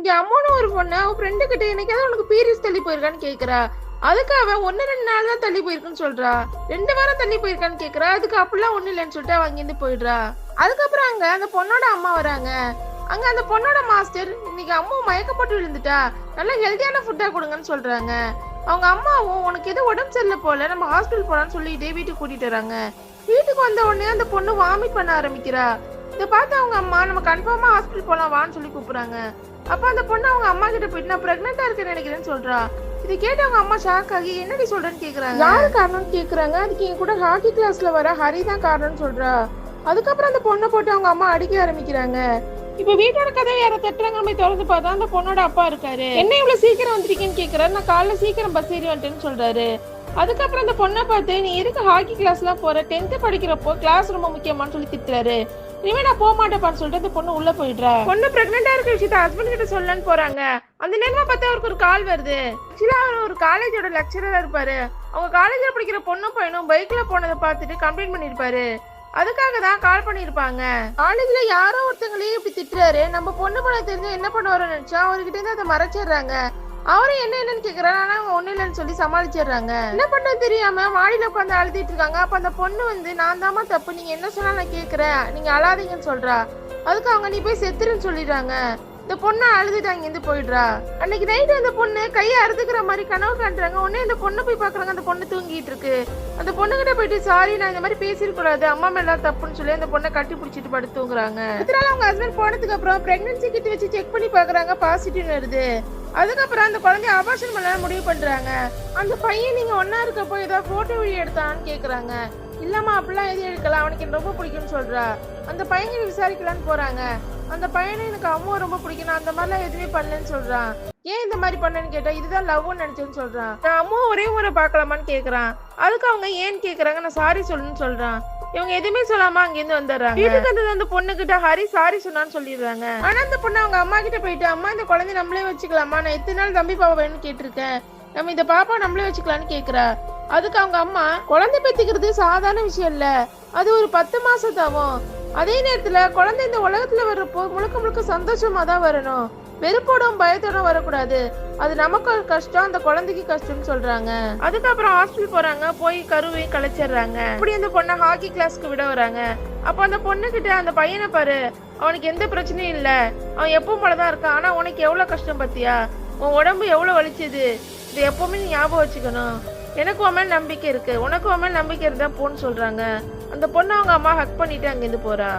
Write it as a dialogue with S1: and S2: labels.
S1: இங்க அம்மானு ஒரு பொண்ணு அவன் ஃப்ரெண்டு கிட்ட என்னைக்காவது உனக்கு பீரியட்ஸ் தள்ளி போயிருக்கான்னு கேக்குறா. அதுக்கு அவன் 1-2 நாள் தான் தள்ளி போயிருக்குன்னு சொல்றா. 2 வாரம் தள்ளி போயிருக்கான்னு கேக்குறா. அதுக்கு அப்படிலாம் ஒண்ணு இல்லைன்னு சொல்லிட்டு அவ அங்கிருந்து போயிடுறா. அதுக்கப்புறம் அங்க அந்த பொண்ணோட அம்மா வராங்க. அங்க அந்த பொண்ணோட மாஸ்டர் இன்னைக்கு அம்மா மயக்கப்பட்டு விழுந்துட்டா, நல்ல ஹெல்தியான ஃபுட்டா கொடுங்கன்னு சொல்றாங்க. அவங்க அம்மாவும் உனக்கு எதோ உடம்பு சரியில்லை போல, நம்ம ஹாஸ்பிட்டல் போலான்னு சொல்லிட்டு வீட்டுக்கு கூட்டிட்டு வராங்க. வீட்டுக்கு வந்த உடனே அந்த பொண்ணு வாமிட் பண்ண ஆரம்பிக்கிறா. இதை பார்த்து அவங்க அம்மா நம்ம கன்ஃபார்மா ஹாஸ்பிட்டல் போலாம் வான்னு சொல்லி கூப்பிடுறாங்க. அப்ப அந்த பொண்ணு அவங்க அம்மா கிட்ட போயிட்டு நான் பிரெக்னெண்டா இருக்கேன்னு நினைக்கிறேன்னு சொல்றா. இதை கேட்டு அவங்க அம்மா ஷாக் ஆகி என்னடி சொல்றேன்னு கேக்குறாங்க. யாரு காரணம்னு கேக்குறாங்க. அதுக்கு என் கூட ஹாக்கி கிளாஸ்ல வர ஹரி தான் காரணம்னு சொல்றா. அதுக்கப்புறம் அந்த பொண்ணை போட்டு அவங்க அம்மா அடிக்க ஆரம்பிக்கிறாங்க. இப்ப வீட்டோட கதவை யார தட்டுறாங்க போய் திறந்து பார்த்தா அந்த பொண்ணோட அப்பா இருக்காரு. என்ன இவ்வளவு சீக்கிரம் வந்திருக்கீங்கன்னு கேக்குறாரு. நான் காலைல சீக்கிரம் பஸ் ஏறி வந்துட்டேன்னு சொல்றாரு. அதுக்கப்புறம் அந்த பொண்ணை பார்த்து நீ எதுக்கு ஹாக்கி கிளாஸ் எல்லாம் போற, 10th படிக்கிறப்போ கிளாஸ் ரொம்ப முக்கியமானு சொல்லி திட்டுறாரு. இனிமே நான் போக மாட்டேப்பான்னு சொல்லிட்டு அந்த பொண்ணு உள்ள போயிடுறா. பொண்ணு பிரெக்னெண்டா இருக்க விஷயத்த ஹஸ்பண்ட் கிட்ட சொல்லலான்னு போறாங்க. அந்த நேரமா பார்த்தா அவருக்கு ஒரு கால் வருது. ஆக்சுவலா அவர் ஒரு காலேஜோட லெக்சரரா இருப்பாரு. அவங்க காலேஜ்ல படிக்கிற பொண்ணும் பையனும் பைக்ல போனதை பார்த்துட்டு கம்ப்ளைண்ட் பண்ணிருப்பாரு. அதுக்காக தான் கால் பண்ணிருப்பாங்க. காலேஜ்ல யாரோ ஒருத்தங்களே இப்படி திட்டுறாரு. நம்ம பொண்ணு பண்ண தெரிஞ்சா என்ன பண்ணுவாரோன்னு நினைச்சா அவர்கிட்ட இருந்து அதை மறைச்சிடுறாங்க. அவரும் என்னன்னு கேக்குறாரு. ஆனா அவங்க ஒண்ணு இல்லைன்னு சொல்லி சமாளிச்சிடுறாங்க. என்ன பண்ண தெரியாம மாடியில உட்காந்து அழுதிட்டு இருக்காங்க. அப்ப அந்த பொண்ணு வந்து நான் தாமா தப்பு, நீங்க என்ன சொன்னா நான் கேக்குறேன், நீங்க அழாதீங்கன்னு சொல்றா. அதுக்கு அவங்க நீ போய் செத்துருன்னு சொல்லிடுறாங்க. இந்த பொண்ணு அழுதுட்டு அங்கிருந்து போயிடுறா. அன்னைக்கு நைட்டு அந்த பொண்ணு கையை அறுத்துக்கிற மாதிரி கனவு காட்டுறாங்க. உடனே அந்த பொண்ணை போய் பாக்குறாங்க. அந்த பொண்ணு தூங்கிட்டு இருக்கு. அந்த பொண்ணு கிட்ட போயிட்டு சாரி நான் இந்த மாதிரி பேசிருக்கூடாது, அம்மா மேல தப்புன்னு சொல்லி அந்த பொண்ணை கட்டி பிடிச்சிட்டு படுத்து தூங்குறாங்க. இதனால அவங்க ஹஸ்பண்ட் போனதுக்கு அப்புறம் பிரெக்னன்சி கிட்ட வச்சு செக் பண்ணி பாக்குறாங்க. பாசிட்டிவ் வருது. அதுக்கப்புறம் அந்த குழந்தைய ஆபாஷன் பண்ண முடிவு பண்றாங்க. அந்த பையன் நீங்க ஒன்னா இருக்கப்போ ஏதாவது போட்டோ வீடியோ எடுத்தான்னு கேக்குறாங்க. இல்லம்மா அப்படிலாம் எதுவும் எடுக்கலாம், அவனுக்கு எனக்கு ரொம்ப பிடிக்கும்னு சொல்றா. அந்த பையனை விசாரிக்கலான்னு போறாங்க. அந்த பையனை எனக்கு அம்மா ரொம்ப பிடிக்கும், நான் அந்த மாதிரிலாம் எதுவுமே பண்ணலன்னு சொல்றான். ஏன் இந்த மாதிரி பண்ணேன்னு கேட்டா இதுதான் லவ்னு நினைச்சேன்னு சொல்றான். நான் அம்மா ஒரே முறை பாக்கலாமான்னு கேக்குறான். அதுக்கு அவங்க ஏன்னு கேக்குறாங்க. நான் சாரி சொல்லுன்னு சொல்றான். இவங்க எதுவுமே சொல்லாம அங்கிருந்து வந்துடுறாங்க. வீட்டுக்கு வந்து அந்த பொண்ணு கிட்ட ஹரி சாரி சொன்னான்னு சொல்லிடுறாங்க. ஆனா அந்த பொண்ணு அவங்க அம்மா கிட்ட போயிட்டு அம்மா இந்த குழந்தைய நம்மளே வச்சுக்கலாமா, நான் எத்தனை நாள் தம்பி பாப்பா வேணும்னு கேட்டிருக்கேன், நம்ம இந்த பாப்பா நம்மளே வச்சுக்கலான்னு கேக்குறா. அதுக்கு அவங்க அம்மா குழந்தை பெத்துக்கிறது சாதாரண விஷயம் இல்ல, அது ஒரு 10 மாசம் தாவும். அதே நேரத்துல குழந்தை இந்த உலகத்துல வர்றப்போ முழுக்க முழுக்க சந்தோஷமா தான் வரணும், வெறுப்போடும் பயத்தோடும் வரக்கூடாது. அது நமக்கு கஷ்டம், அந்த குழந்தைக்கு கஷ்டம்னு சொல்றாங்க. அதுக்கப்புறம் ஹாஸ்பிட்டல் போறாங்க. போய் கருவையும் கலைச்சிடுறாங்க. அப்படி அந்த பொண்ணை ஹாக்கி கிளாஸ்க்கு விட வராங்க. அப்ப அந்த பொண்ணு கிட்ட அந்த பையனை பாரு, அவனுக்கு எந்த பிரச்சனையும் இல்ல, அவன் எப்பவும் போலதான் இருக்கான், ஆனா உனக்கு எவ்வளவு கஷ்டம் பத்தியா, உன் உடம்பு எவ்வளவு வலிச்சது, இது எப்பவுமே நீ ஞாபகம் வச்சுக்கணும், எனக்கு உன் மேல நம்பிக்கை இருக்கு, உனக்கு உன் மேல நம்பிக்கை இருந்தா போன்னு சொல்றாங்க. அந்த பொண்ணு அவங்க அம்மா ஹக் பண்ணிட்டு அங்கிருந்து போறா.